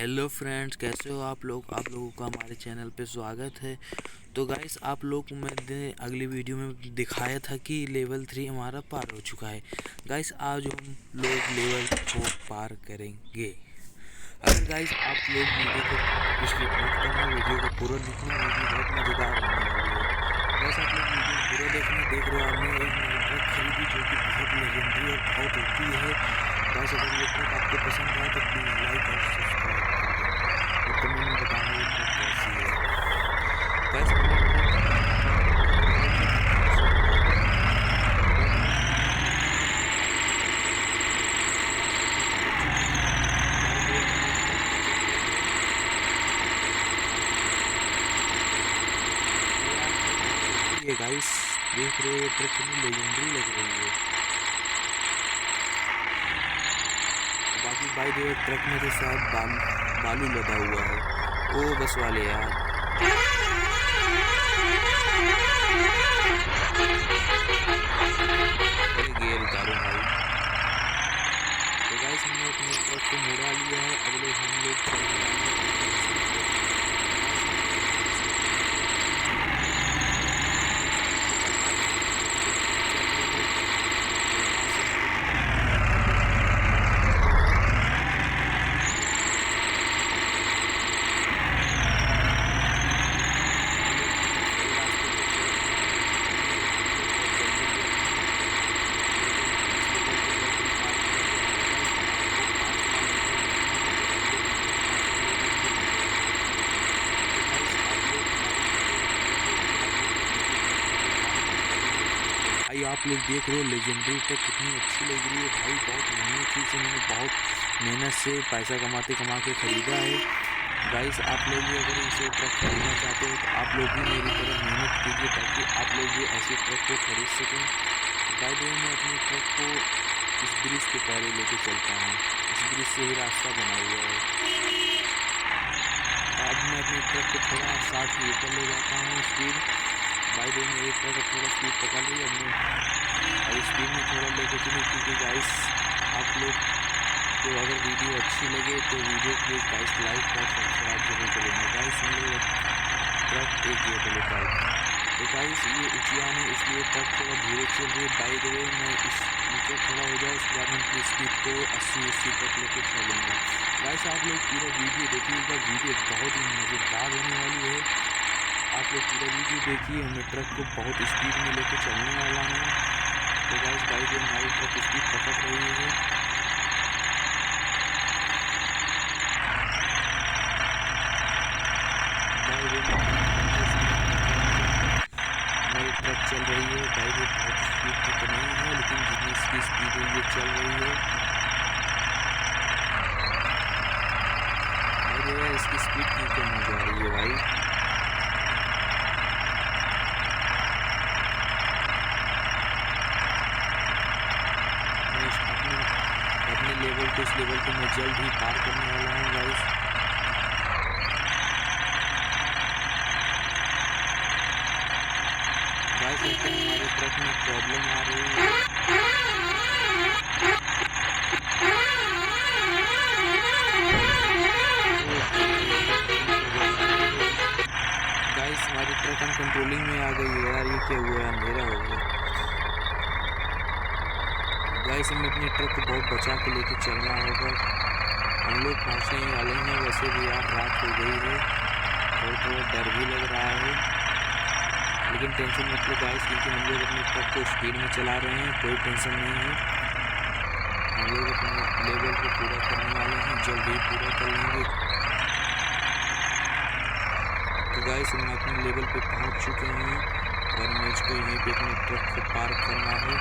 Hello friends, कैसे हो आप लोगों का हमारे चैनल पे स्वागत है। तो गाइस, आप लोग को मैंने अगली वीडियो में दिखाया था कि लेवल 3 हमारा पार हो चुका है। गाइस, आज हम लोग लेवल 4 पार करेंगे। अगर गाइस आप लोग वीडियो को स्किप मत करना, वीडियो को पूरा देखना, वीडियो बहुत मज़ेदार होने वाली है। गाइस, आप लोग वीडियो को पूरा देखना। देख रहे हो, हमने एक नई ट्रक खरीदी जो कि बहुत लेजेंडरी और बहुत होती है। गाइस, अगर ये ट्रक आपको पसंद आए तो प्लीज़ लाइक और सब्सक्राइब कर देना और कमेंट में बताना ये ट्रक कैसी है। गाइस, हमने ट्रक ये गाइस देख रहे हो, ये ट्रक कितनी लेजेंडरी लग रही है। बाकी बाई द वे, ट्रक में तो शायद बालू लदा हुआ है। ओ बस वाले यार, ये गियर उतारो भाई। तो गाइस, हमने अपने ट्रक को मुड़ा लिया है। अगले हम लोग चलने वाले हैं। भाई, आप लोग देख रहे हो लेजेंडरी ट्रक कितनी अच्छी लग रही है भाई। बहुत महंगी चीज़ से मैंने बहुत मेहनत से पैसा कमा के ख़रीदा है। गाइस, आप लोग भी अगर इसे ट्रक खरीदना चाहते हो तो आप लोग भी मेरी तरह मेहनत कीजिए ताकि आप लोग भी ऐसे ट्रक को खरीद सकें। बाय द वे, मैं अपने ट्रक को इस ब्रिज के पहले लेके चलता हूँ। इस ब्रिज से ही रास्ता बना हुआ है। अब मैं अपने ट्रक को थोड़ा 60 के ऊपर ले जाता हूँ स्पीड। बाई द वे, मेरे ट्रक अब थोड़ा स्पीड पकड़ लिया हमने और स्पीड में थोड़ा लेके चले, क्योंकि गाइस आप लोग तो अगर वीडियो अच्छी लगे तो वीडियो प्लीज़ गाइस लाइक और सब्सक्राइब जरूर करेंगे। गाइस, हम लोग ट्रक एक गेयर वाले पाइप, तो गाइस ये उचियान है इसलिए ट्रक थोड़ा धीरे चल रही है। बाई द वे, मैं इस नीचे थोड़ा हो जाए उसके बाद हम अपनी स्पीड को 80 तक लेके चलेंगे। गाइस, आप लोग पूरा वीडियो देखिएगा, वीडियो बहुत ही मज़ेदार होने वाली है। आप लोग पूरा वीडियो देखिए, मैं ट्रक को बहुत स्पीड में लेके चलने वाला हूँ। तो गाइस, बाई द वे, हमारी ट्रक स्पीड पकड़ रही है। बाई द वे, हमारी ट्रक चल रही है। बाई द वे, बहुत स्पीड तक नहीं है, लेकिन जितनी इसकी स्पीड है ये चल रही है। बाई द वे, इसकी स्पीड क्यों कम हो जा रही है भाई। अपने लेवल को इस लेवल को मैं जल्द ही पार करने वाला हूँ गाइस। गाइस, लगता है हमारे ट्रक में प्रॉब्लम आ रही है। गाइस, हमारी ट्रक अनकंट्रोलिंग में आ गई है यार, ये क्या हुआ है, अंधेरा हो गया। गाइस, हमें अपने ट्रक को बहुत बचा के लेके चलना होगा। हम लोग पहुँचने ही वाले हैं, वैसे भी यार रात हो गई है, थोड़ा डर भी लग रहा है, लेकिन टेंशन मत लो गाइस, क्योंकि हम लोग अपने ट्रक को स्पीड में चला रहे हैं, कोई टेंशन नहीं है। हम लोग अपने लेवल को पूरा करने वाले हैं, जल्द ही पूरा कर लेंगे। तो गाइस, हम अपने लेवल पे पहुंच चुके हैं और मुझको यहीं पे अपने ट्रक को पार्क करना है।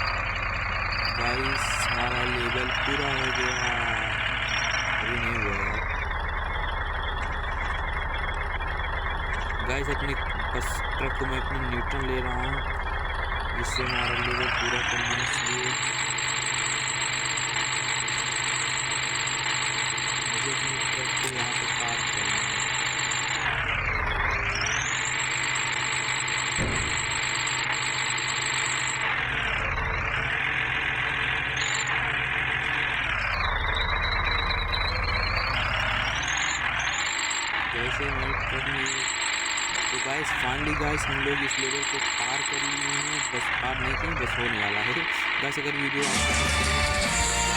गाइस, हमारा लेवल पूरा हो गया, अभी नहीं हुआ यार। गाइस, अपने बस ट्रक को मैं अपनी न्यूट्रल ले रहा हूँ, जिससे हमारा लेवल पूरा करना है, इसलिए मुझे अपने ट्रक को यहाँ पे पार्क करना है। कैसे मैं ट्रक में। तो गाइस फाइनली गाइस हम लोग इस लेवल को पार कर लिए हैं, बस पार नहीं किए, बस होने वाला है। गाइस अगर वीडियो आपको